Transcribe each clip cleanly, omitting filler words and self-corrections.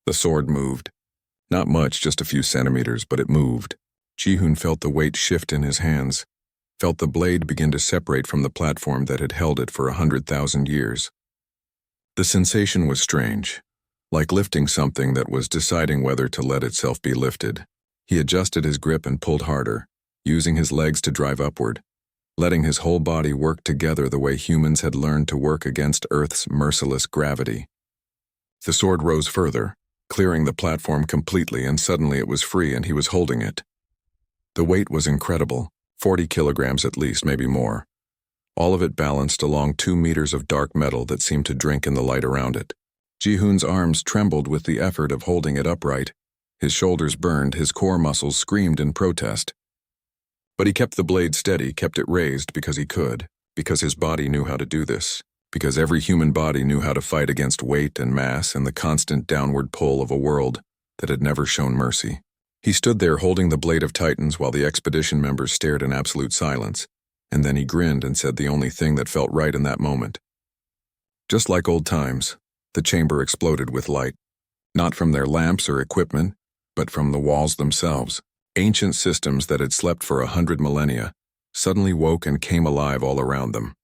The sword moved. Not much, just a few centimeters, but it moved. Ji-hoon felt the weight shift in his hands, felt the blade begin to separate from the platform that had held it for 100,000 years. The sensation was strange, like lifting something that was deciding whether to let itself be lifted. He adjusted his grip and pulled harder, using his legs to drive upward, letting his whole body work together the way humans had learned to work against Earth's merciless gravity. The sword rose further, clearing the platform completely, and suddenly it was free and he was holding it. The weight was incredible, 40 kilograms at least, maybe more. All of it balanced along 2 meters of dark metal that seemed to drink in the light around it. Ji-hoon's arms trembled with the effort of holding it upright. His shoulders burned, his core muscles screamed in protest. But he kept the blade steady, kept it raised because he could, because his body knew how to do this, because every human body knew how to fight against weight and mass and the constant downward pull of a world that had never shown mercy. He stood there holding the blade of Titans while the expedition members stared in absolute silence, and then he grinned and said the only thing that felt right in that moment. Just like old times, the chamber exploded with light, not from their lamps or equipment, but from the walls themselves. Ancient systems that had slept for 100 millennia suddenly woke and came alive all around them.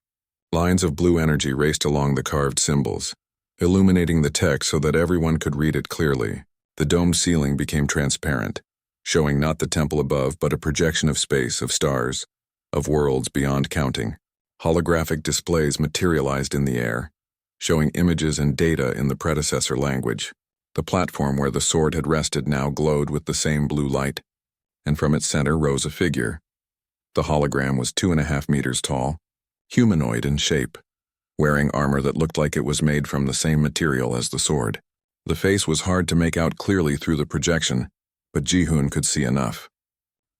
Lines of blue energy raced along the carved symbols, illuminating the text so that everyone could read it clearly. The domed ceiling became transparent, showing not the temple above but a projection of space, of stars, of worlds beyond counting. Holographic displays materialized in the air, showing images and data in the predecessor language. The platform where the sword had rested now glowed with the same blue light, and from its center rose a figure. The hologram was 2.5 meters tall, humanoid in shape, wearing armor that looked like it was made from the same material as the sword. The face was hard to make out clearly through the projection, but Ji-hoon could see enough.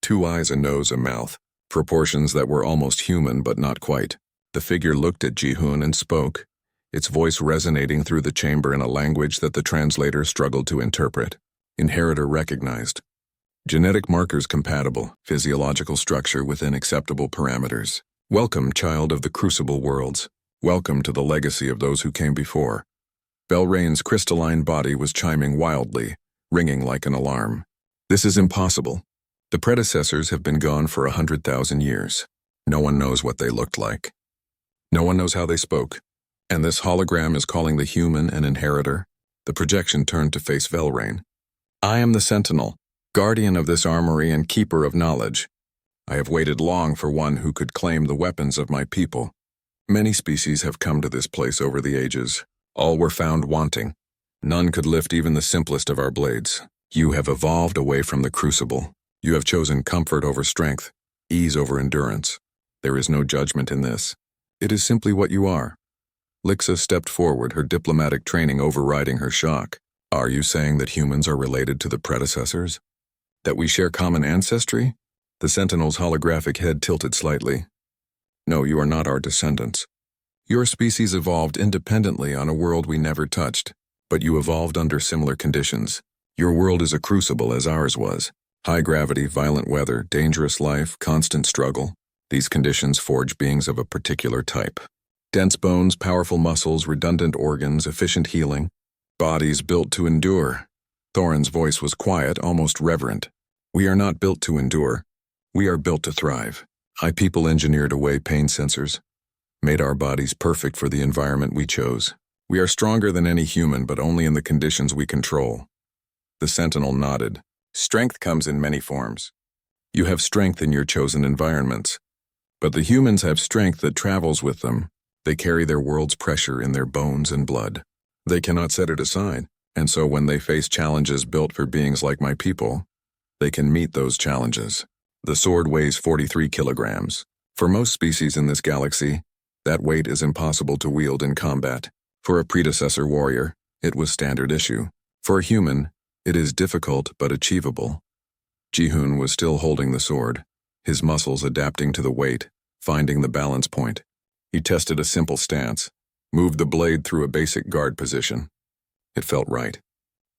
2 eyes, a nose, a mouth, proportions that were almost human but not quite. The figure looked at Ji-hoon and spoke, its voice resonating through the chamber in a language that the translator struggled to interpret. Inheritor recognized. Genetic markers compatible, physiological structure within acceptable parameters. Welcome, child of the crucible worlds. Welcome to the legacy of those who came before. Belrain's crystalline body was chiming wildly, ringing like an alarm. This is impossible. The predecessors have been gone for 100,000 years. No one knows what they looked like. No one knows how they spoke. And this hologram is calling the human an inheritor. The projection turned to face Belrain. I am the Sentinel, guardian of this armory and keeper of knowledge. I have waited long for one who could claim the weapons of my people. Many species have come to this place over the ages. All were found wanting. None could lift even the simplest of our blades. You have evolved away from the crucible. You have chosen comfort over strength, ease over endurance. There is no judgment in this. It is simply what you are. Lixa stepped forward, her diplomatic training overriding her shock. Are you saying that humans are related to the predecessors? That we share common ancestry? The Sentinel's holographic head tilted slightly. No, you are not our descendants. Your species evolved independently on a world we never touched, but you evolved under similar conditions. Your world is a crucible as ours was. High gravity, violent weather, dangerous life, constant struggle. These conditions forge beings of a particular type. Dense bones, powerful muscles, redundant organs, efficient healing. Bodies built to endure. Thorin's voice was quiet, almost reverent. We are not built to endure. We are built to thrive. People engineered away pain sensors, made our bodies perfect for the environment we chose. We are stronger than any human, but only in the conditions we control. The Sentinel nodded. Strength comes in many forms. You have strength in your chosen environments. But the humans have strength that travels with them. They carry their world's pressure in their bones and blood. They cannot set it aside, and so when they face challenges built for beings like my people, they can meet those challenges. The sword weighs 43 kilograms. For most species in this galaxy, that weight is impossible to wield in combat. For a predecessor warrior, it was standard issue. For a human, it is difficult but achievable. Ji-hoon was still holding the sword, his muscles adapting to the weight, finding the balance point. He tested a simple stance, moved the blade through a basic guard position. It felt right.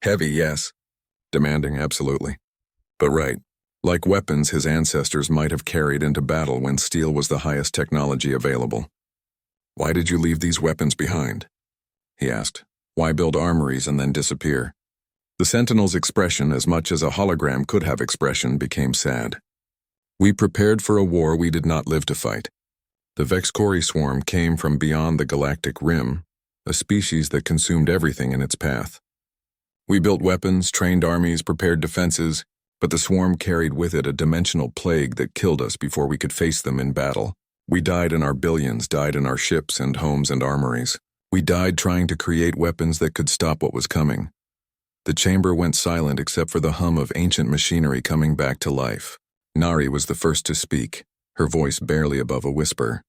Heavy, yes. Demanding, absolutely. But right. Like weapons his ancestors might have carried into battle when steel was the highest technology available. Why did you leave these weapons behind? He asked. Why build armories and then disappear? The Sentinel's expression, as much as a hologram could have expression, became sad. We prepared for a war we did not live to fight. The Vexcori swarm came from beyond the galactic rim, a species that consumed everything in its path. We built weapons, trained armies, prepared defenses, but the swarm carried with it a dimensional plague that killed us before we could face them in battle. We died in our billions, died in our ships and homes and armories. We died trying to create weapons that could stop what was coming. The chamber went silent except for the hum of ancient machinery coming back to life. Nari was the first to speak, her voice barely above a whisper.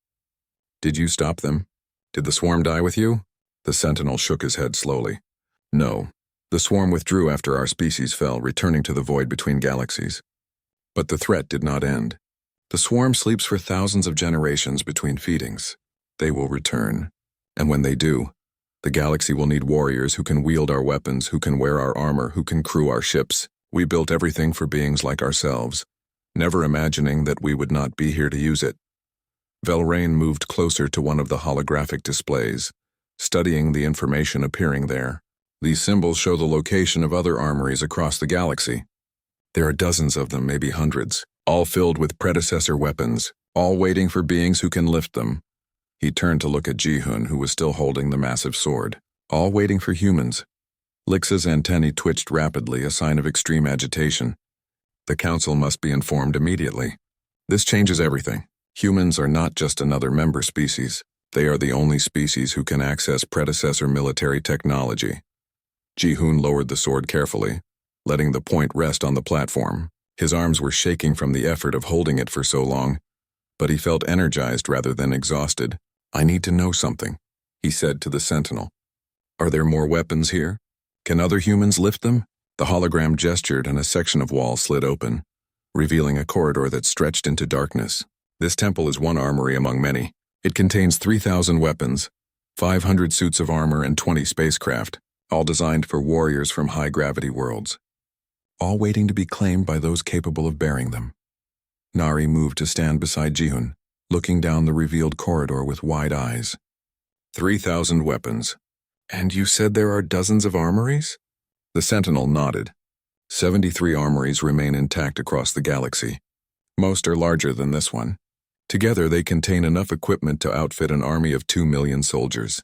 Did you stop them? Did the swarm die with you? The Sentinel shook his head slowly. No. The swarm withdrew after our species fell, returning to the void between galaxies. But the threat did not end. The swarm sleeps for thousands of generations between feedings. They will return. And when they do, the galaxy will need warriors who can wield our weapons, who can wear our armor, who can crew our ships. We built everything for beings like ourselves, never imagining that we would not be here to use it. Velrain moved closer to one of the holographic displays, studying the information appearing there. These symbols show the location of other armories across the galaxy. There are dozens of them, maybe hundreds, all filled with predecessor weapons, all waiting for beings who can lift them. He turned to look at Ji-hun, who was still holding the massive sword. All waiting for humans. Lixa's antennae twitched rapidly, a sign of extreme agitation. The council must be informed immediately. This changes everything. Humans are not just another member species. They are the only species who can access predecessor military technology. Ji-hun lowered the sword carefully, letting the point rest on the platform. His arms were shaking from the effort of holding it for so long, but he felt energized rather than exhausted. I need to know something, he said to the Sentinel. Are there more weapons here? Can other humans lift them? The hologram gestured and a section of wall slid open, revealing a corridor that stretched into darkness. This temple is one armory among many. It contains 3,000 weapons, 500 suits of armor, and 20 spacecraft, all designed for warriors from high-gravity worlds, all waiting to be claimed by those capable of bearing them. Nari moved to stand beside Ji-hun, looking down the revealed corridor with wide eyes. 3,000 weapons. And you said there are dozens of armories? The Sentinel nodded. 73 armories remain intact across the galaxy. Most are larger than this one. Together they contain enough equipment to outfit an army of 2 million soldiers.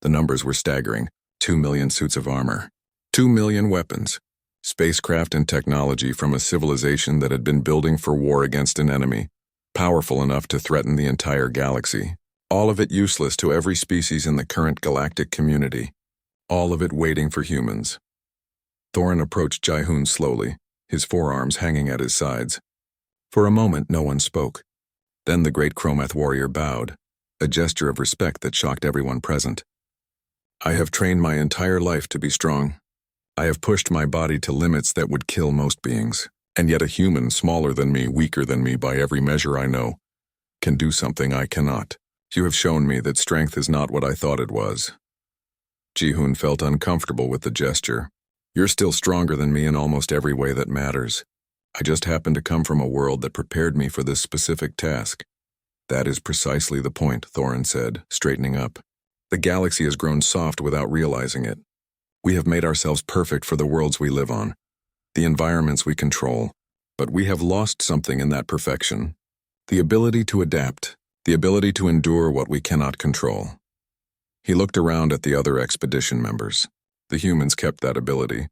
The numbers were staggering. 2 million suits of armor. 2 million weapons. Spacecraft and technology from a civilization that had been building for war against an enemy, powerful enough to threaten the entire galaxy. All of it useless to every species in the current galactic community. All of it waiting for humans. Thorin approached Ji-hun slowly, his forearms hanging at his sides. For a moment, no one spoke. Then the great Chromath warrior bowed, a gesture of respect that shocked everyone present. I have trained my entire life to be strong. I have pushed my body to limits that would kill most beings, and yet a human smaller than me, weaker than me by every measure I know, can do something I cannot. You have shown me that strength is not what I thought it was. Ji-hun felt uncomfortable with the gesture. You're still stronger than me in almost every way that matters. I just happened to come from a world that prepared me for this specific task. That is precisely the point, Thorin said, straightening up. The galaxy has grown soft without realizing it. We have made ourselves perfect for the worlds we live on, the environments we control, but we have lost something in that perfection. The ability to adapt, the ability to endure what we cannot control. He looked around at the other expedition members. The humans kept that ability.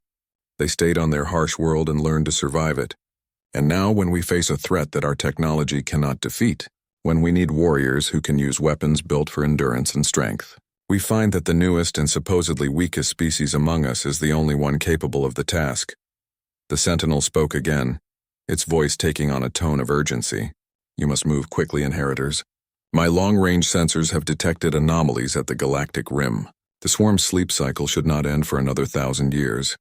They stayed on their harsh world and learned to survive it. And now when we face a threat that our technology cannot defeat, when we need warriors who can use weapons built for endurance and strength, we find that the newest and supposedly weakest species among us is the only one capable of the task. The Sentinel spoke again, its voice taking on a tone of urgency. You must move quickly, inheritors. My long-range sensors have detected anomalies at the galactic rim. The swarm's sleep cycle should not end for another 1,000 years,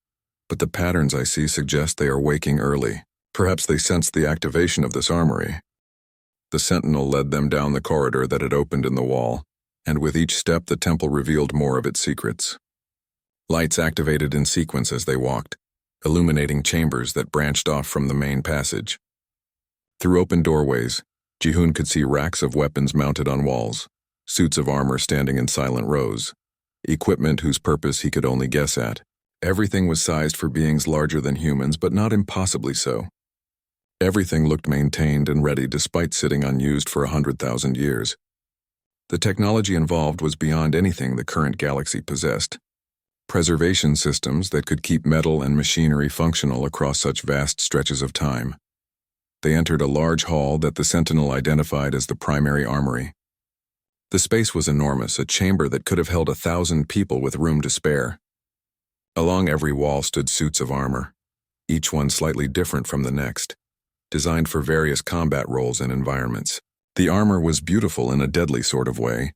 but the patterns I see suggest they are waking early. Perhaps they sensed the activation of this armory. The Sentinel led them down the corridor that had opened in the wall, and with each step the temple revealed more of its secrets. Lights activated in sequence as they walked, illuminating chambers that branched off from the main passage. Through open doorways, Ji-hun could see racks of weapons mounted on walls, suits of armor standing in silent rows, equipment whose purpose he could only guess at. Everything was sized for beings larger than humans, but not impossibly so. Everything looked maintained and ready despite sitting unused for 100,000 years. The technology involved was beyond anything the current galaxy possessed. Preservation systems that could keep metal and machinery functional across such vast stretches of time. They entered a large hall that the Sentinel identified as the primary armory. The space was enormous, a chamber that could have held 1,000 people with room to spare. Along every wall stood suits of armor, each one slightly different from the next, designed for various combat roles and environments. The armor was beautiful in a deadly sort of way,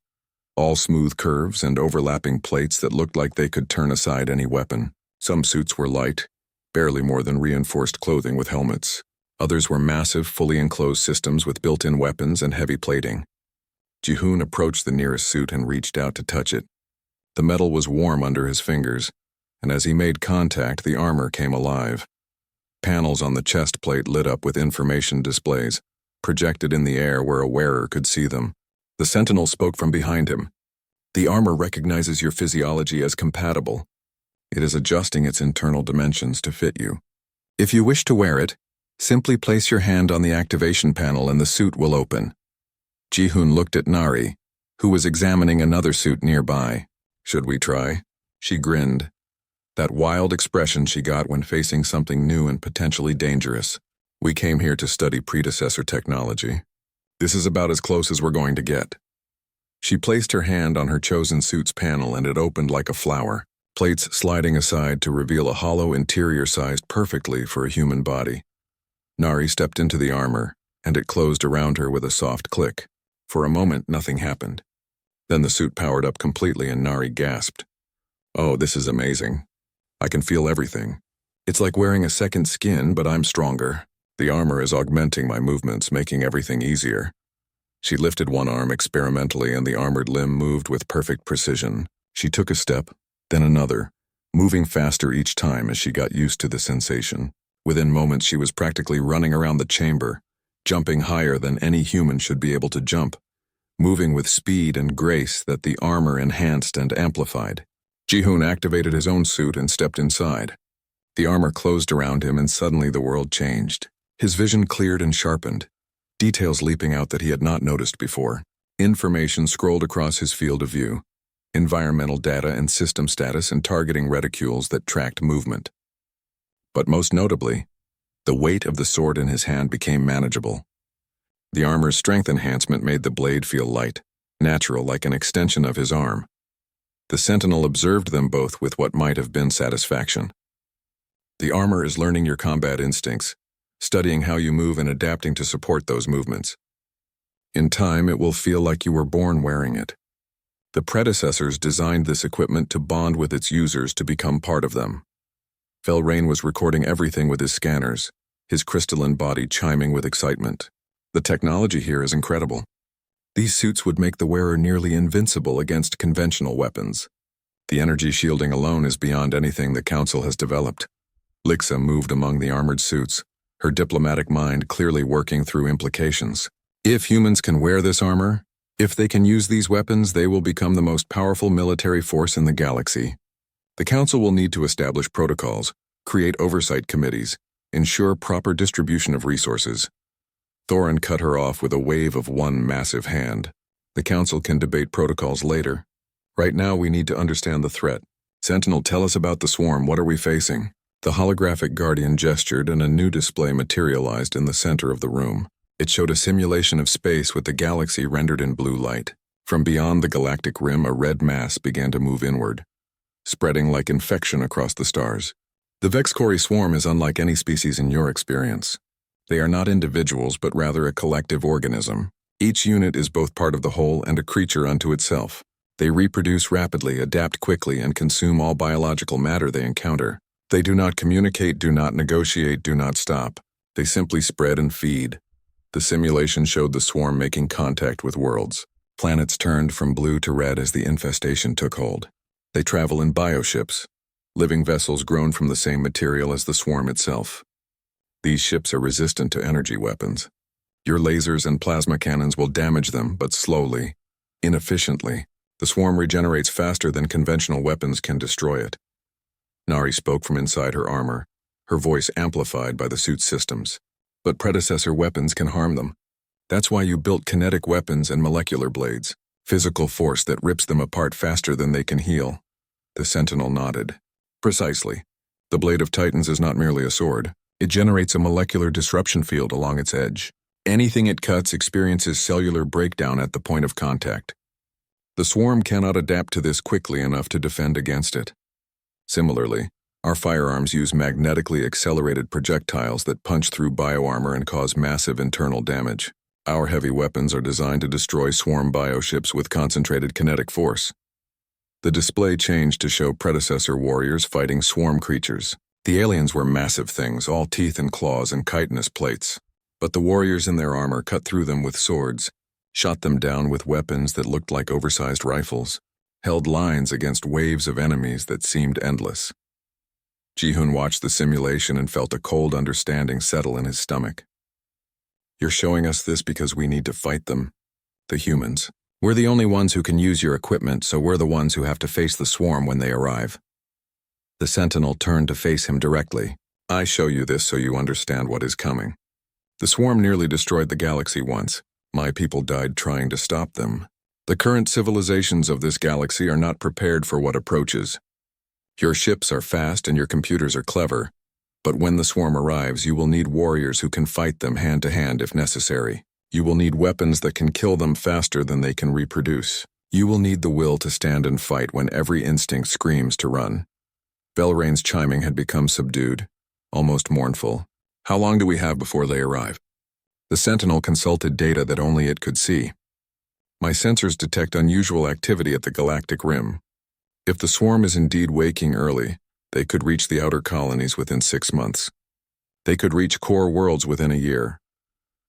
all smooth curves and overlapping plates that looked like they could turn aside any weapon. Some suits were light, barely more than reinforced clothing with helmets. Others were massive, fully enclosed systems with built-in weapons and heavy plating. Ji-hoon approached the nearest suit and reached out to touch it. The metal was warm under his fingers, and as he made contact, the armor came alive. Panels on the chest plate lit up with information displays, projected in the air where a wearer could see them. The Sentinel spoke from behind him. The armor recognizes your physiology as compatible. It is adjusting its internal dimensions to fit you. If you wish to wear it, simply place your hand on the activation panel and the suit will open. Ji-hoon looked at Nari, who was examining another suit nearby. Should we try? She grinned. That wild expression she got when facing something new and potentially dangerous. We came here to study predecessor technology. This is about as close as we're going to get. She placed her hand on her chosen suit's panel and it opened like a flower, plates sliding aside to reveal a hollow interior sized perfectly for a human body. Nari stepped into the armor, and it closed around her with a soft click. For a moment, nothing happened. Then the suit powered up completely and Nari gasped. Oh, this is amazing. I can feel everything. It's like wearing a second skin, but I'm stronger. The armor is augmenting my movements, making everything easier. She lifted one arm experimentally and the armored limb moved with perfect precision. She took a step, then another, moving faster each time as she got used to the sensation. Within moments she was practically running around the chamber, jumping higher than any human should be able to jump, moving with speed and grace that the armor enhanced and amplified. Ji-hoon activated his own suit and stepped inside. The armor closed around him and suddenly the world changed. His vision cleared and sharpened, details leaping out that he had not noticed before. Information scrolled across his field of view, environmental data and system status and targeting reticules that tracked movement. But most notably, the weight of the sword in his hand became manageable. The armor's strength enhancement made the blade feel light, natural, like an extension of his arm. The Sentinel observed them both with what might have been satisfaction. The armor is learning your combat instincts, studying how you move and adapting to support those movements. In time, it will feel like you were born wearing it. The predecessors designed this equipment to bond with its users to become part of them. Velrain was recording everything with his scanners, his crystalline body chiming with excitement. The technology here is incredible. These suits would make the wearer nearly invincible against conventional weapons. The energy shielding alone is beyond anything the Council has developed. Lixa moved among the armored suits, her diplomatic mind clearly working through implications. If humans can wear this armor, if they can use these weapons, they will become the most powerful military force in the galaxy. The Council will need to establish protocols, create oversight committees, ensure proper distribution of resources. Thorin cut her off with a wave of one massive hand. The Council can debate protocols later. Right now we need to understand the threat. Sentinel, tell us about the swarm. What are we facing? The holographic guardian gestured and a new display materialized in the center of the room. It showed a simulation of space with the galaxy rendered in blue light. From beyond the galactic rim, a red mass began to move inward, spreading like infection across the stars. The Vexcori swarm is unlike any species in your experience. They are not individuals, but rather a collective organism. Each unit is both part of the whole and a creature unto itself. They reproduce rapidly, adapt quickly, and consume all biological matter they encounter. They do not communicate, do not negotiate, do not stop. They simply spread and feed. The simulation showed the swarm making contact with worlds. Planets turned from blue to red as the infestation took hold. They travel in bioships, living vessels grown from the same material as the swarm itself. These ships are resistant to energy weapons. Your lasers and plasma cannons will damage them, but slowly, inefficiently. The swarm regenerates faster than conventional weapons can destroy it. Nari spoke from inside her armor, her voice amplified by the suit's systems. But predecessor weapons can harm them. That's why you built kinetic weapons and molecular blades, physical force that rips them apart faster than they can heal. The Sentinel nodded. Precisely. The Blade of Titans is not merely a sword. It generates a molecular disruption field along its edge. Anything it cuts experiences cellular breakdown at the point of contact. The swarm cannot adapt to this quickly enough to defend against it. Similarly, our firearms use magnetically accelerated projectiles that punch through bioarmor and cause massive internal damage. Our heavy weapons are designed to destroy swarm bioships with concentrated kinetic force. The display changed to show predecessor warriors fighting swarm creatures. The aliens were massive things, all teeth and claws and chitinous plates. But the warriors in their armor cut through them with swords, shot them down with weapons that looked like oversized rifles, held lines against waves of enemies that seemed endless. Ji-hoon watched the simulation and felt a cold understanding settle in his stomach. You're showing us this because we need to fight them, the humans. We're the only ones who can use your equipment, so we're the ones who have to face the swarm when they arrive. The Sentinel turned to face him directly. I show you this so you understand what is coming. The swarm nearly destroyed the galaxy once. My people died trying to stop them. The current civilizations of this galaxy are not prepared for what approaches. Your ships are fast and your computers are clever, but when the swarm arrives, you will need warriors who can fight them hand to hand if necessary. You will need weapons that can kill them faster than they can reproduce. You will need the will to stand and fight when every instinct screams to run. Belrain's chiming had become subdued, almost mournful. How long do we have before they arrive? The Sentinel consulted data that only it could see. My sensors detect unusual activity at the galactic rim. If the swarm is indeed waking early, they could reach the outer colonies within 6 months. They could reach core worlds within a year.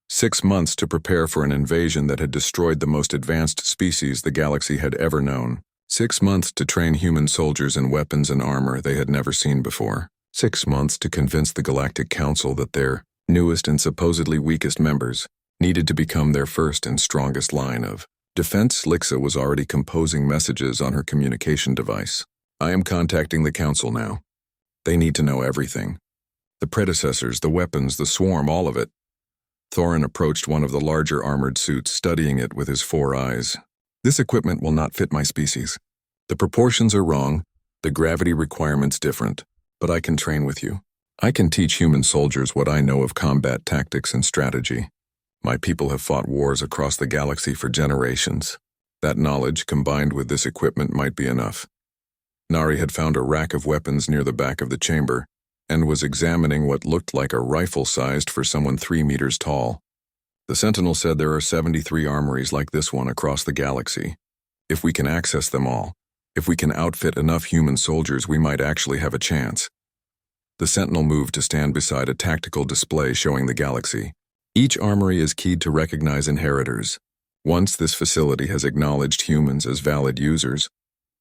6 months to prepare for an invasion that had destroyed the most advanced species the galaxy had ever known. 6 months to train human soldiers in weapons and armor they had never seen before. 6 months to convince the Galactic Council that their newest and supposedly weakest members needed to become their first and strongest line of defense. Lixa was already composing messages on her communication device. I am contacting the Council now. They need to know everything. The predecessors, the weapons, the swarm, all of it. Thorin approached one of the larger armored suits, studying it with his 4 eyes. This equipment will not fit my species. The proportions are wrong, the gravity requirement's different, but I can train with you. I can teach human soldiers what I know of combat tactics and strategy. My people have fought wars across the galaxy for generations. That knowledge, combined with this equipment, might be enough. Nari had found a rack of weapons near the back of the chamber and was examining what looked like a rifle sized for someone 3 meters tall. The Sentinel said there are 73 armories like this one across the galaxy. If we can access them all, if we can outfit enough human soldiers, we might actually have a chance. The Sentinel moved to stand beside a tactical display showing the galaxy. Each armory is keyed to recognize inheritors. Once this facility has acknowledged humans as valid users,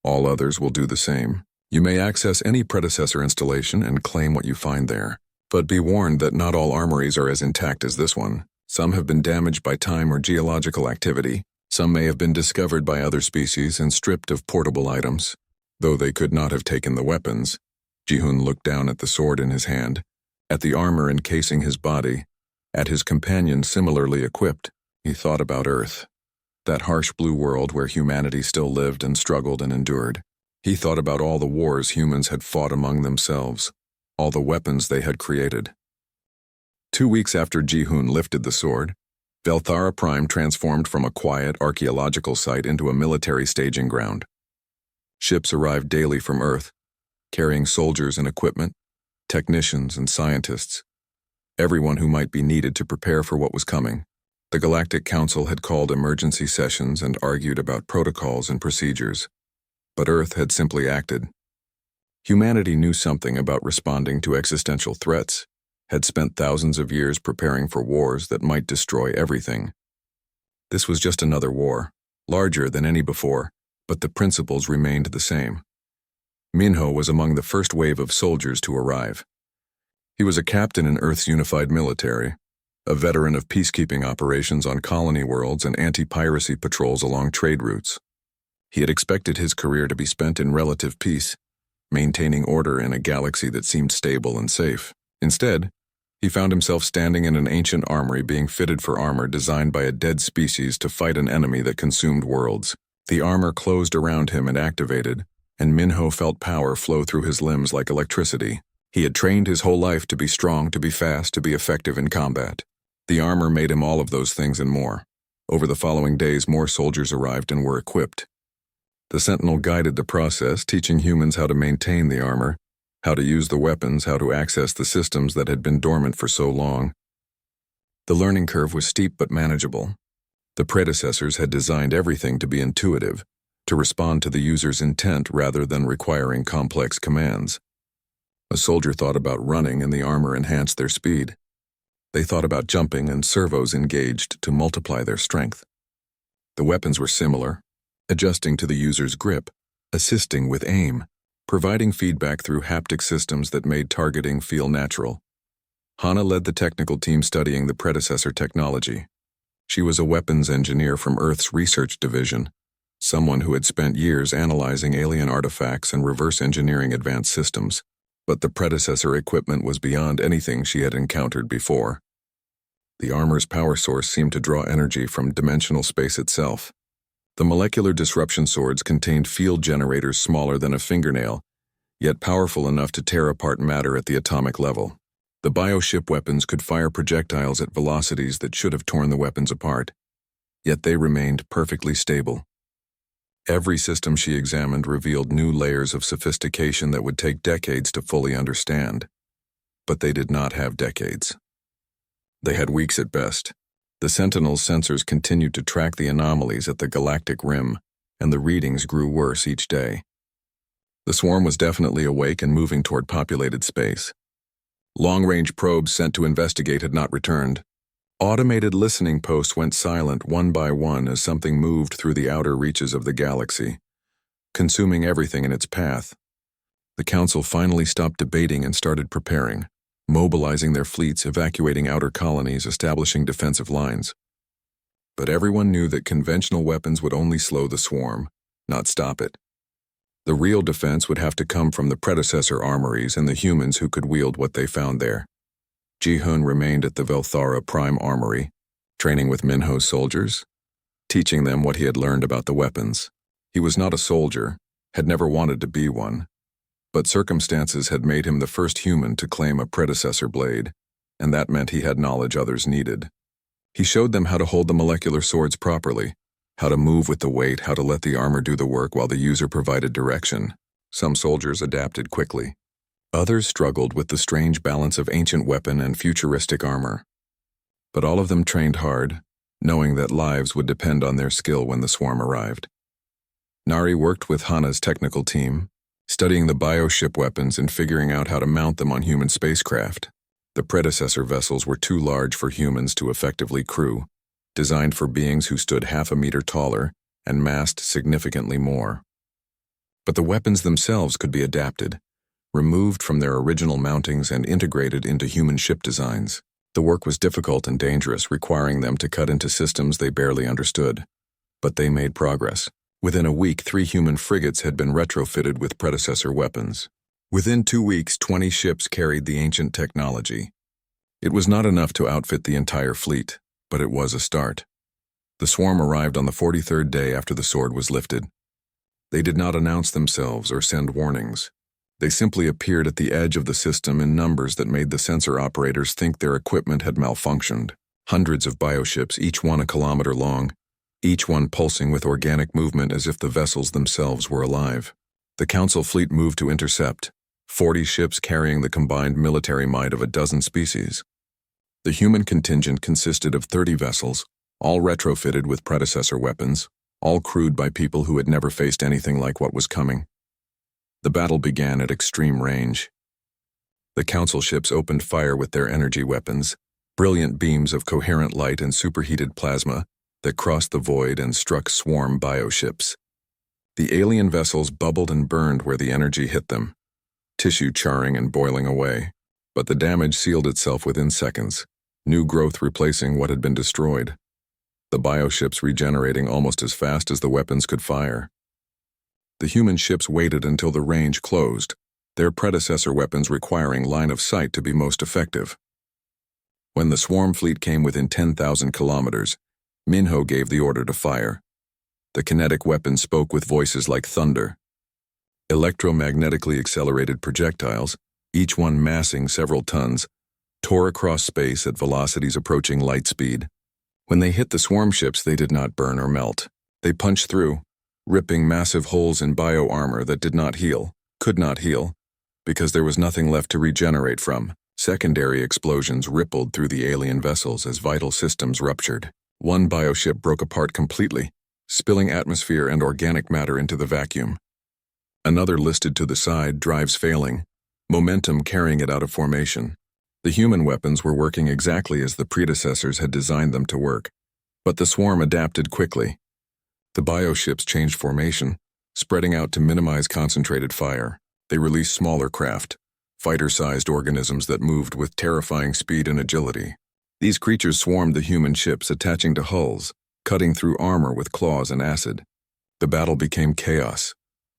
all others will do the same. You may access any predecessor installation and claim what you find there. But be warned that not all armories are as intact as this one. Some have been damaged by time or geological activity. Some may have been discovered by other species and stripped of portable items. Though they could not have taken the weapons, Ji-hoon looked down at the sword in his hand, at the armor encasing his body, at his companion similarly equipped. He thought about Earth, that harsh blue world where humanity still lived and struggled and endured. He thought about all the wars humans had fought among themselves, all the weapons they had created. 2 weeks after Ji-hoon lifted the sword, Velthara Prime transformed from a quiet archaeological site into a military staging ground. Ships arrived daily from Earth, carrying soldiers and equipment, technicians and scientists, everyone who might be needed to prepare for what was coming. The Galactic Council had called emergency sessions and argued about protocols and procedures, but Earth had simply acted. Humanity knew something about responding to existential threats, had spent thousands of years preparing for wars that might destroy everything. This was just another war, larger than any before, but the principles remained the same. Minho was among the first wave of soldiers to arrive. He was a captain in Earth's unified military, a veteran of peacekeeping operations on colony worlds and anti-piracy patrols along trade routes. He had expected his career to be spent in relative peace, maintaining order in a galaxy that seemed stable and safe. Instead, he found himself standing in an ancient armory being fitted for armor designed by a dead species to fight an enemy that consumed worlds. The armor closed around him and activated, and Minho felt power flow through his limbs like electricity. He had trained his whole life to be strong, to be fast, to be effective in combat. The armor made him all of those things and more. Over the following days, more soldiers arrived and were equipped. The Sentinel guided the process, teaching humans how to maintain the armor, how to use the weapons, how to access the systems that had been dormant for so long. The learning curve was steep but manageable. The predecessors had designed everything to be intuitive, to respond to the user's intent rather than requiring complex commands. A soldier thought about running and the armor enhanced their speed. They thought about jumping and servos engaged to multiply their strength. The weapons were similar, adjusting to the user's grip, assisting with aim, providing feedback through haptic systems that made targeting feel natural. Hana led the technical team studying the predecessor technology. She was a weapons engineer from Earth's research division, someone who had spent years analyzing alien artifacts and reverse engineering advanced systems. But the predecessor equipment was beyond anything she had encountered before. The armor's power source seemed to draw energy from dimensional space itself. The molecular disruption swords contained field generators smaller than a fingernail, yet powerful enough to tear apart matter at the atomic level. The bioship weapons could fire projectiles at velocities that should have torn the weapons apart, yet they remained perfectly stable. Every system she examined revealed new layers of sophistication that would take decades to fully understand. But they did not have decades. They had weeks at best. The Sentinel's sensors continued to track the anomalies at the galactic rim, and the readings grew worse each day. The swarm was definitely awake and moving toward populated space. Long-range probes sent to investigate had not returned. Automated listening posts went silent one by one as something moved through the outer reaches of the galaxy, consuming everything in its path. The Council finally stopped debating and started preparing, mobilizing their fleets, evacuating outer colonies, establishing defensive lines. But everyone knew that conventional weapons would only slow the swarm, not stop it. The real defense would have to come from the predecessor armories and the humans who could wield what they found there. Ji-hoon remained at the Velthara Prime Armory, training with Minho's soldiers, teaching them what he had learned about the weapons. He was not a soldier, had never wanted to be one, but circumstances had made him the first human to claim a predecessor blade, and that meant he had knowledge others needed. He showed them how to hold the molecular swords properly, how to move with the weight, how to let the armor do the work while the user provided direction. Some soldiers adapted quickly. Others struggled with the strange balance of ancient weapon and futuristic armor. But all of them trained hard, knowing that lives would depend on their skill when the swarm arrived. Nari worked with Hana's technical team, studying the bioship weapons and figuring out how to mount them on human spacecraft. The predecessor vessels were too large for humans to effectively crew, designed for beings who stood half a meter taller and massed significantly more. But the weapons themselves could be adapted, removed from their original mountings and integrated into human ship designs. The work was difficult and dangerous, requiring them to cut into systems they barely understood. But they made progress. Within a week, 3 human frigates had been retrofitted with predecessor weapons. Within 2 weeks, 20 ships carried the ancient technology. It was not enough to outfit the entire fleet, but it was a start. The swarm arrived on the 43rd day after the sword was lifted. They did not announce themselves or send warnings. They simply appeared at the edge of the system in numbers that made the sensor operators think their equipment had malfunctioned. Hundreds of bioships, each one a kilometer long, each one pulsing with organic movement as if the vessels themselves were alive. The Council fleet moved to intercept, 40 ships carrying the combined military might of a dozen species. The human contingent consisted of 30 vessels, all retrofitted with predecessor weapons, all crewed by people who had never faced anything like what was coming. The battle began at extreme range. The Council ships opened fire with their energy weapons, brilliant beams of coherent light and superheated plasma that crossed the void and struck swarm bioships. The alien vessels bubbled and burned where the energy hit them, tissue charring and boiling away. But the damage sealed itself within seconds, new growth replacing what had been destroyed. The bioships regenerating almost as fast as the weapons could fire. The human ships waited until the range closed, their predecessor weapons requiring line of sight to be most effective. When the swarm fleet came within 10,000 kilometers, Minho gave the order to fire. The kinetic weapon spoke with voices like thunder. Electromagnetically accelerated projectiles, each one massing several tons, tore across space at velocities approaching light speed. When they hit the swarm ships, they did not burn or melt. They punched through, ripping massive holes in bio-armor that could not heal, because there was nothing left to regenerate from. Secondary explosions rippled through the alien vessels as vital systems ruptured. One bioship broke apart completely, spilling atmosphere and organic matter into the vacuum. Another listed to the side, drives failing, momentum carrying it out of formation. The human weapons were working exactly as the predecessors had designed them to work, but the swarm adapted quickly. The bioships changed formation, spreading out to minimize concentrated fire. They released smaller craft, fighter-sized organisms that moved with terrifying speed and agility. These creatures swarmed the human ships, attaching to hulls, cutting through armor with claws and acid. The battle became chaos.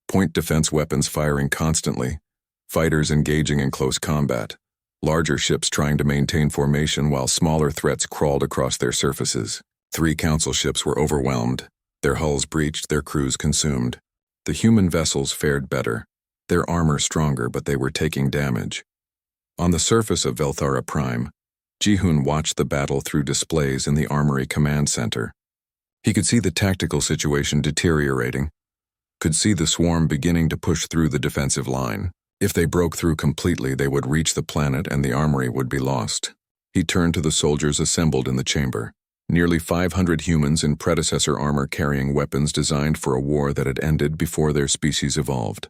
Point defense weapons firing constantly, fighters engaging in close combat, larger ships trying to maintain formation while smaller threats crawled across their surfaces. 3 council ships were overwhelmed, their hulls breached, their crews consumed. The human vessels fared better, their armor stronger, but they were taking damage. On the surface of Velthara Prime, Ji-hoon watched the battle through displays in the Armory Command Center. He could see the tactical situation deteriorating, could see the swarm beginning to push through the defensive line. If they broke through completely, they would reach the planet and the armory would be lost. He turned to the soldiers assembled in the chamber. Nearly 500 humans in predecessor armor carrying weapons designed for a war that had ended before their species evolved.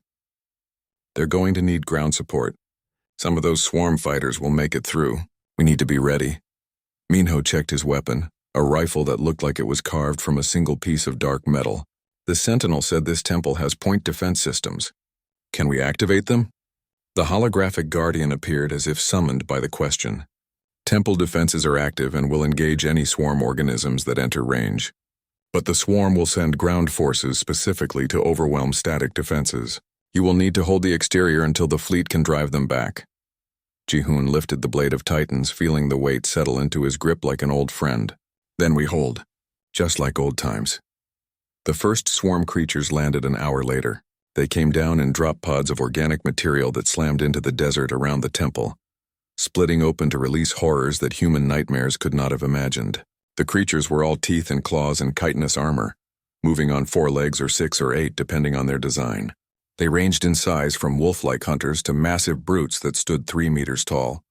They're going to need ground support. Some of those swarm fighters will make it through. We need to be ready. Minho checked his weapon, a rifle that looked like it was carved from a single piece of dark metal. The Sentinel said this temple has point defense systems. Can we activate them? The holographic guardian appeared as if summoned by the question. Temple defenses are active and will engage any swarm organisms that enter range. But the swarm will send ground forces specifically to overwhelm static defenses. You will need to hold the exterior until the fleet can drive them back. Ji-hoon lifted the blade of Titans, feeling the weight settle into his grip like an old friend. Then we hold, just like old times. The first swarm creatures landed an hour later. They came down in drop pods of organic material that slammed into the desert around the temple, splitting open to release horrors that human nightmares could not have imagined. The creatures were all teeth and claws and chitinous armor, moving on 4 legs or 6 or 8 depending on their design. They ranged in size from wolf-like hunters to massive brutes that stood 3 meters tall.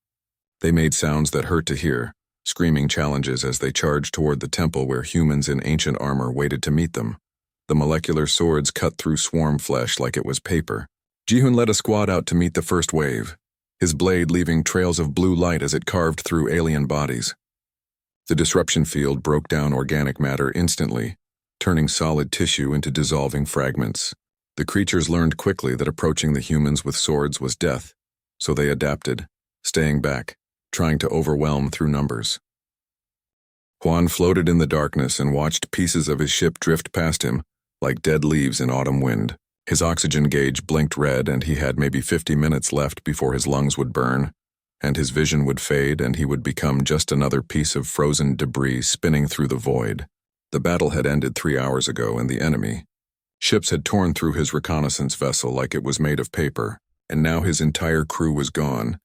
They made sounds that hurt to hear, screaming challenges as they charged toward the temple where humans in ancient armor waited to meet them. The molecular swords cut through swarm flesh like it was paper. Ji-hoon led a squad out to meet the first wave, his blade leaving trails of blue light as it carved through alien bodies. The disruption field broke down organic matter instantly, turning solid tissue into dissolving fragments. The creatures learned quickly that approaching the humans with swords was death, so they adapted, staying back, trying to overwhelm through numbers. Hwan floated in the darkness and watched pieces of his ship drift past him, like dead leaves in autumn wind. His oxygen gauge blinked red and he had maybe 50 minutes left before his lungs would burn, and his vision would fade and he would become just another piece of frozen debris spinning through the void. The battle had ended 3 hours ago and the enemy. Ships had torn through his reconnaissance vessel like it was made of paper, and now his entire crew was gone,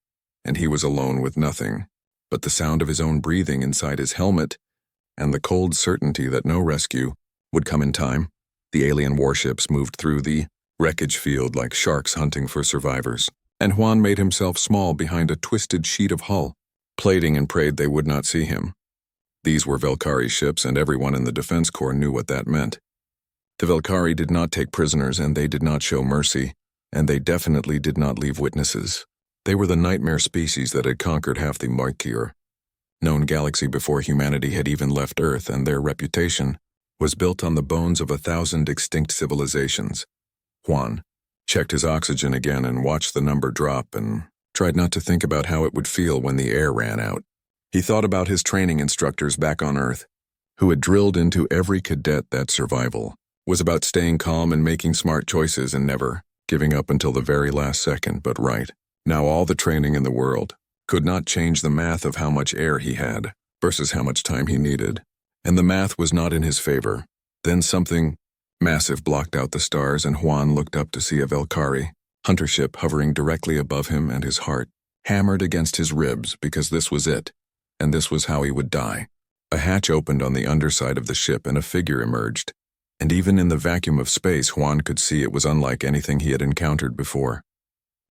and he was alone with nothing but the sound of his own breathing inside his helmet and the cold certainty that no rescue would come in time. The alien warships moved through the wreckage field like sharks hunting for survivors, and Hwan made himself small behind a twisted sheet of hull, plating and prayed they would not see him. These were Velkhari ships, and everyone in the Defense Corps knew what that meant. The Velkhari did not take prisoners, and they did not show mercy, and they definitely did not leave witnesses. They were the nightmare species that had conquered half the Markir, known galaxy before humanity had even left Earth, and their reputation was built on the bones of 1,000 extinct civilizations. Hwan checked his oxygen again and watched the number drop and tried not to think about how it would feel when the air ran out. He thought about his training instructors back on Earth, who had drilled into every cadet that survival. was about staying calm and making smart choices and never giving up until the very last second, but right now all the training in the world could not change the math of how much air he had versus how much time he needed, and the math was not in his favor. Then something massive blocked out the stars, and Juan looked up to see a Valkyrie hunter ship hovering directly above him, and his heart hammered against his ribs because this was it, and this was how he would die. A hatch opened on the underside of the ship and a figure emerged, and even in the vacuum of space Juan could see it was unlike anything he had encountered before.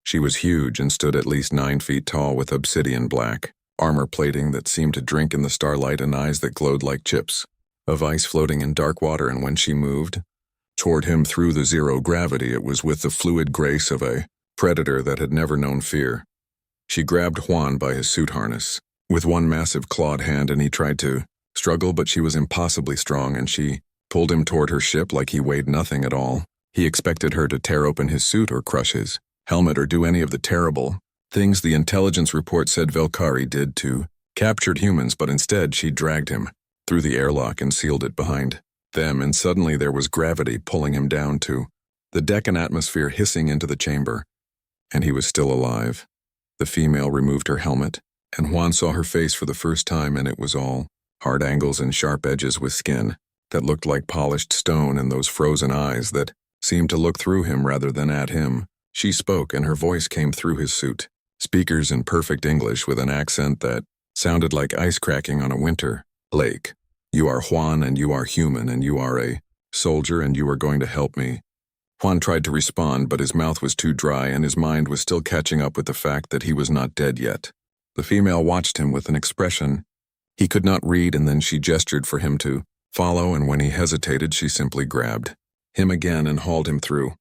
She was huge and stood at least 9 feet tall with obsidian black armor plating that seemed to drink in the starlight and eyes that glowed like chips of ice floating in dark water, and when she moved toward him through the zero gravity, it was with the fluid grace of a predator that had never known fear. She grabbed Juan by his suit harness with one massive clawed hand, and he tried to struggle, but she was impossibly strong, and she pulled him toward her ship like he weighed nothing at all. He expected her to tear open his suit or crush his helmet or do any of the terrible things the intelligence report said Valkyrie did to captured humans, but instead she dragged him through the airlock and sealed it behind them, and suddenly there was gravity pulling him down to the deck and atmosphere hissing into the chamber, and he was still alive. The female removed her helmet, and Juan saw her face for the first time, and it was all hard angles and sharp edges with skin that looked like polished stone and those frozen eyes that seemed to look through him rather than at him. She spoke, and her voice came through his suit, speakers in perfect English with an accent that sounded like ice cracking on a winter lake. "You are Juan, and you are human, and you are a soldier, and you are going to help me." Juan tried to respond, but his mouth was too dry, and his mind was still catching up with the fact that he was not dead yet. The female watched him with an expression he could not read, and then she gestured for him to follow, and when he hesitated, she simply grabbed him again and hauled him through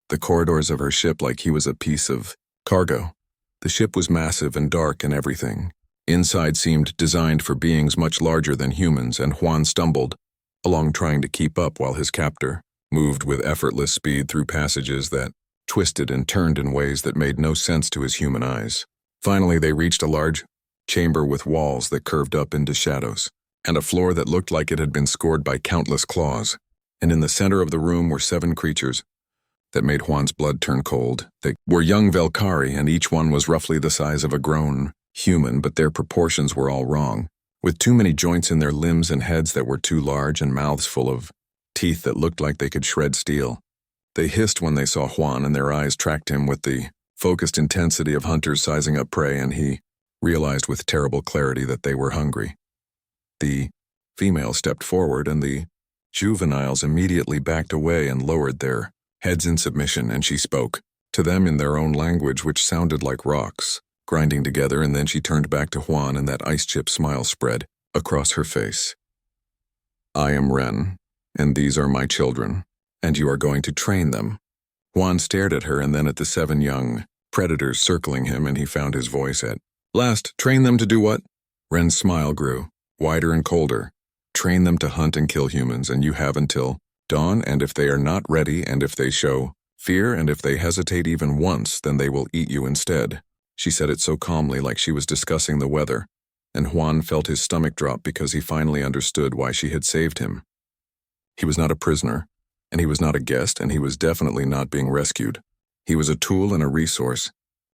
the corridors of her ship like he was a piece of cargo. The ship was massive and dark, and everything inside seemed designed for beings much larger than humans, and Juan stumbled along trying to keep up while his captor moved with effortless speed through passages that twisted and turned in ways that made no sense to his human eyes. Finally, they reached a large chamber with walls that curved up into shadows, and a floor that looked like it had been scored by countless claws. And in the center of the room were 7 creatures that made Juan's blood turn cold. They were young Valkyrie, and each one was roughly the size of a grown human, but their proportions were all wrong, with too many joints in their limbs and heads that were too large and mouths full of teeth that looked like they could shred steel. They hissed when they saw Juan, and their eyes tracked him with the focused intensity of hunters sizing up prey, and he realized with terrible clarity that they were hungry. The female stepped forward, and the juveniles immediately backed away and lowered their heads in submission, and she spoke to them in their own language, which sounded like rocks grinding together, and then she turned back to Juan, and that ice-chip smile spread across her face. "I am Ren, and these are my children, and you are going to train them." Juan stared at her and then at the 7 young predators circling him, and he found his voice at last. "Train them to do what?" Ren's smile grew wider and colder. "Train them to hunt and kill humans, and you have until dawn, and if they are not ready, and if they show fear, and if they hesitate even once, then they will eat you instead." She said it so calmly, like she was discussing the weather, and Juan felt his stomach drop because he finally understood why she had saved him. He was not a prisoner, and he was not a guest, and he was definitely not being rescued. He was a tool and a resource,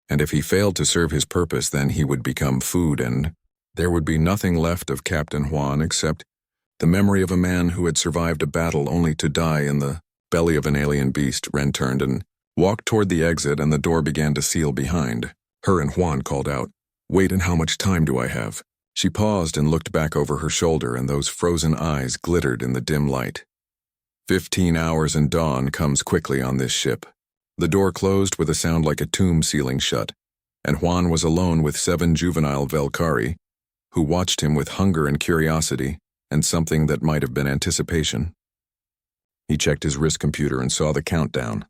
and if he failed to serve his purpose, then he would become food, and there would be nothing left of Captain Juan except the memory of a man who had survived a battle only to die in the belly of an alien beast. Ren turned and walked toward the exit, and the door began to seal behind her, and Juan called out, "Wait, and how much time do I have?" She paused and looked back over her shoulder, and those frozen eyes glittered in the dim light. 15 hours, and dawn comes quickly on this ship." The door closed with a sound like a tomb sealing shut, and Juan was alone with 7 juvenile Valkyrie, who watched him with hunger and curiosity, and something that might have been anticipation. He checked his wrist computer and saw the countdown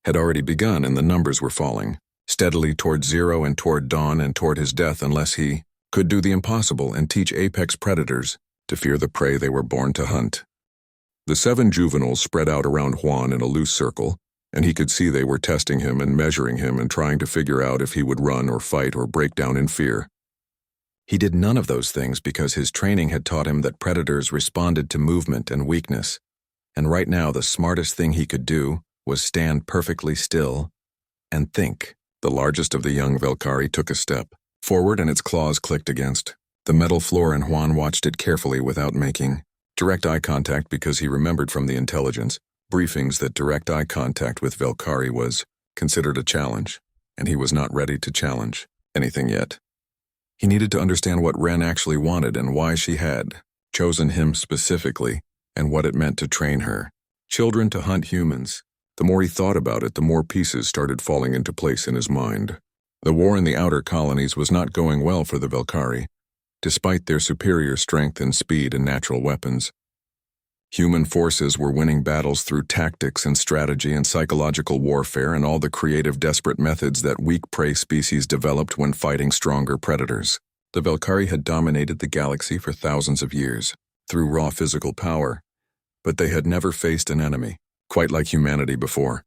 had already begun, and the numbers were falling steadily toward 0 and toward dawn and toward his death, unless he could do the impossible and teach apex predators to fear the prey they were born to hunt. The 7 juveniles spread out around Juan in a loose circle, and he could see they were testing him and measuring him and trying to figure out if he would run or fight or break down in fear. He did none of those things because his training had taught him that predators responded to movement and weakness, And right now, the smartest thing he could do was stand perfectly still and think. The largest of the young Velkari took a step forward and its claws clicked against the metal floor, and Juan watched it carefully without making direct eye contact because he remembered from the intelligence briefings that direct eye contact with Velkari was considered a challenge, and he was not ready to challenge anything yet. He needed to understand what Ren actually wanted and why she had chosen him specifically and what it meant to train her children to hunt humans. The more he thought about it, the more pieces started falling into place in his mind. The war in the outer colonies was not going well for the Velkari, despite their superior strength and speed and natural weapons. Human forces were winning battles through tactics and strategy and psychological warfare and all the creative, desperate methods that weak prey species developed when fighting stronger predators. The Velkari had dominated the galaxy for thousands of years, through raw physical power, but they had never faced an enemy, quite like humanity before.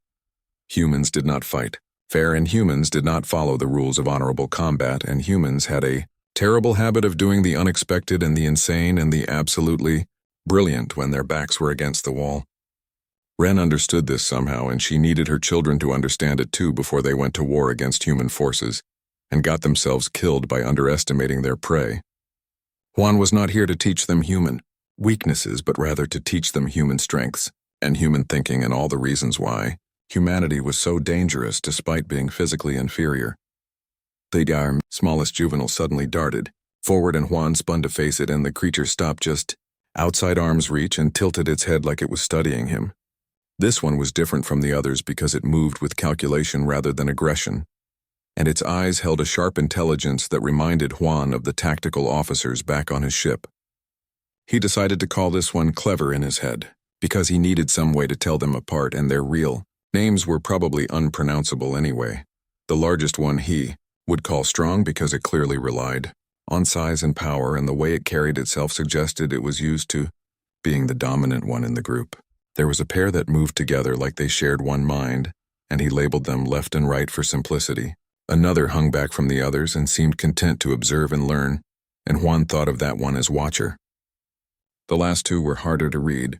Humans did not fight fair, and humans did not follow the rules of honorable combat, and humans had a terrible habit of doing the unexpected and the insane and the absolutely brilliant when their backs were against the wall. Ren understood this somehow, and she needed her children to understand it too before they went to war against human forces and got themselves killed by underestimating their prey. Juan was not here to teach them human weaknesses, but rather to teach them human strengths and human thinking and all the reasons why humanity was so dangerous despite being physically inferior. The smallest juvenile suddenly darted forward, and Juan spun to face it, and the creature stopped just outside arm's reach and tilted its head like it was studying him. This one was different from the others because it moved with calculation rather than aggression, and its eyes held a sharp intelligence that reminded Juan of the tactical officers back on his ship. He decided to call this one Clever in his head, because he needed some way to tell them apart, and their real names were probably unpronounceable anyway. The largest one he would call Strong because it clearly relied on size and power, and the way it carried itself suggested it was used to being the dominant one in the group. There was a pair that moved together like they shared one mind, and he labeled them left and right for simplicity. Another hung back from the others and seemed content to observe and learn, and Juan thought of that one as Watcher. The last two were harder to read,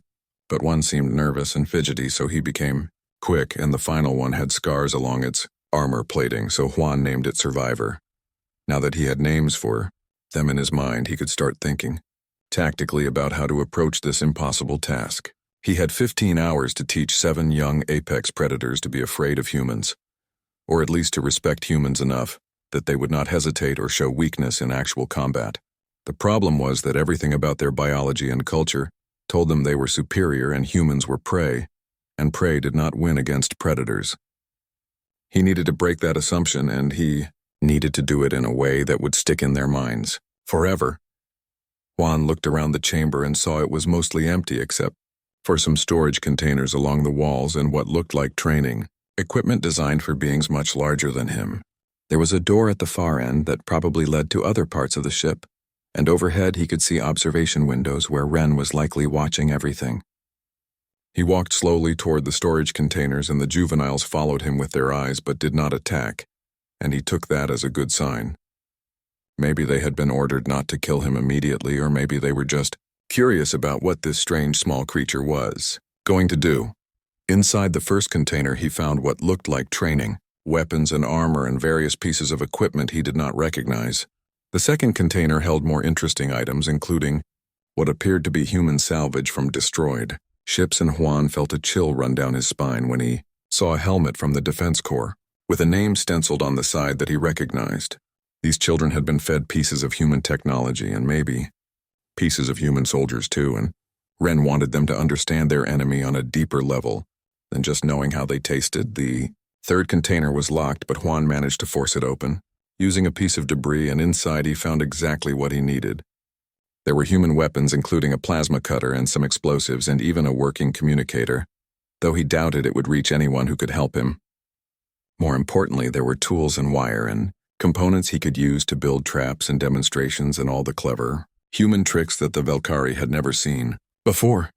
but one seemed nervous and fidgety, so he became Quick, and the final one had scars along its armor plating, so Juan named it Survivor. Now that he had names for them in his mind, he could start thinking tactically about how to approach this impossible task. He had 15 hours to teach 7 young apex predators to be afraid of humans, or at least to respect humans enough that they would not hesitate or show weakness in actual combat. The problem was that everything about their biology and culture told them they were superior and humans were prey, and prey did not win against predators. He needed to break that assumption, and he needed to do it in a way that would stick in their minds forever. Juan looked around the chamber and saw it was mostly empty except for some storage containers along the walls and what looked like training equipment designed for beings much larger than him. There was a door at the far end that probably led to other parts of the ship, and overhead he could see observation windows where Ren was likely watching everything. He walked slowly toward the storage containers, and the juveniles followed him with their eyes but did not attack, and he took that as a good sign. Maybe they had been ordered not to kill him immediately, or maybe they were just curious about what this strange small creature was going to do. Inside the first container he found what looked like training, weapons and armor and various pieces of equipment he did not recognize. The second container held more interesting items, including what appeared to be human salvage from destroyed ships, and Juan felt a chill run down his spine when he saw a helmet from the Defense Corps, with a name stenciled on the side that he recognized. These children had been fed pieces of human technology, and maybe pieces of human soldiers too, and Ren wanted them to understand their enemy on a deeper level than just knowing how they tasted. The third container was locked, but Juan managed to force it open, using a piece of debris, and inside he found exactly what he needed. There were human weapons, including a plasma cutter and some explosives, and even a working communicator, though he doubted it would reach anyone who could help him. More importantly, there were tools and wire and components he could use to build traps and demonstrations and all the clever human tricks that the Velkari had never seen before.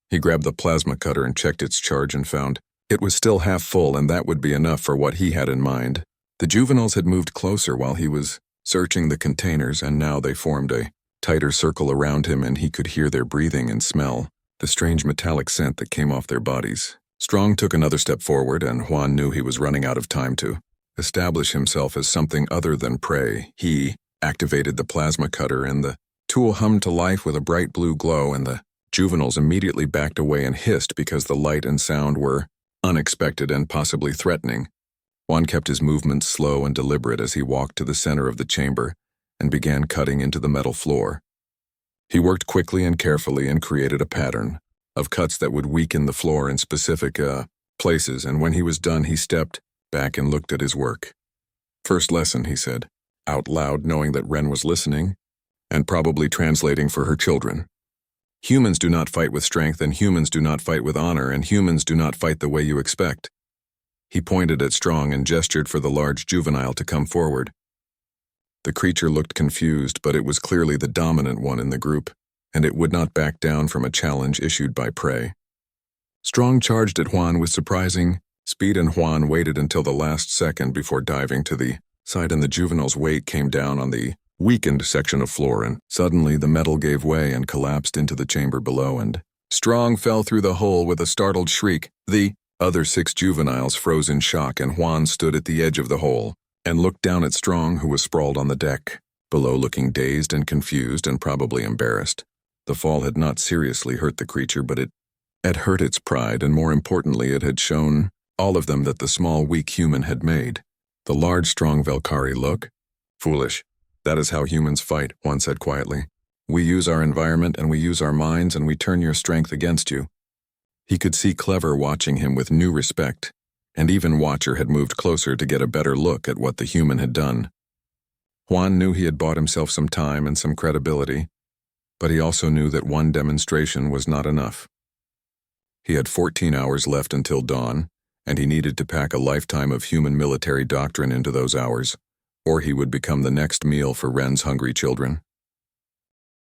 He grabbed the plasma cutter and checked its charge and found it was still half full, and that would be enough for what he had in mind. The juveniles had moved closer while he was searching the containers, and now they formed a tighter circle around him, and he could hear their breathing and smell the strange metallic scent that came off their bodies. Strong took another step forward, and Juan knew he was running out of time to establish himself as something other than prey. He activated the plasma cutter, and the tool hummed to life with a bright blue glow, and the juveniles immediately backed away and hissed because the light and sound were unexpected and possibly threatening. Juan kept his movements slow and deliberate as he walked to the center of the chamber and began cutting into the metal floor. He worked quickly and carefully and created a pattern of cuts that would weaken the floor in specific places, and when he was done, he stepped back and looked at his work. "First lesson," he said, out loud, knowing that Ren was listening and probably translating for her children. "Humans do not fight with strength, and humans do not fight with honor, and humans do not fight the way you expect." He pointed at Strong and gestured for the large juvenile to come forward. The creature looked confused, but it was clearly the dominant one in the group, and it would not back down from a challenge issued by prey. Strong charged at Juan with surprising speed, and Juan waited until the last second before diving to the side, and the juvenile's weight came down on the weakened section of floor, and suddenly the metal gave way and collapsed into the chamber below, and Strong fell through the hole with a startled shriek. The other 6 juveniles froze in shock, and Juan stood at the edge of the hole and looked down at Strong, who was sprawled on the deck below, looking dazed and confused and probably embarrassed. The fall had not seriously hurt the creature, but it had hurt its pride, and more importantly, it had shown all of them that the small, weak human had made. The large, strong Valkyrie look? "Foolish. That is how humans fight," Juan said quietly. "We use our environment, and we use our minds, and we turn your strength against you." He could see Clever watching him with new respect, and even Watcher had moved closer to get a better look at what the human had done. Juan knew he had bought himself some time and some credibility, but he also knew that one demonstration was not enough. He had 14 hours left until dawn, and he needed to pack a lifetime of human military doctrine into those hours, or he would become the next meal for Ren's hungry children.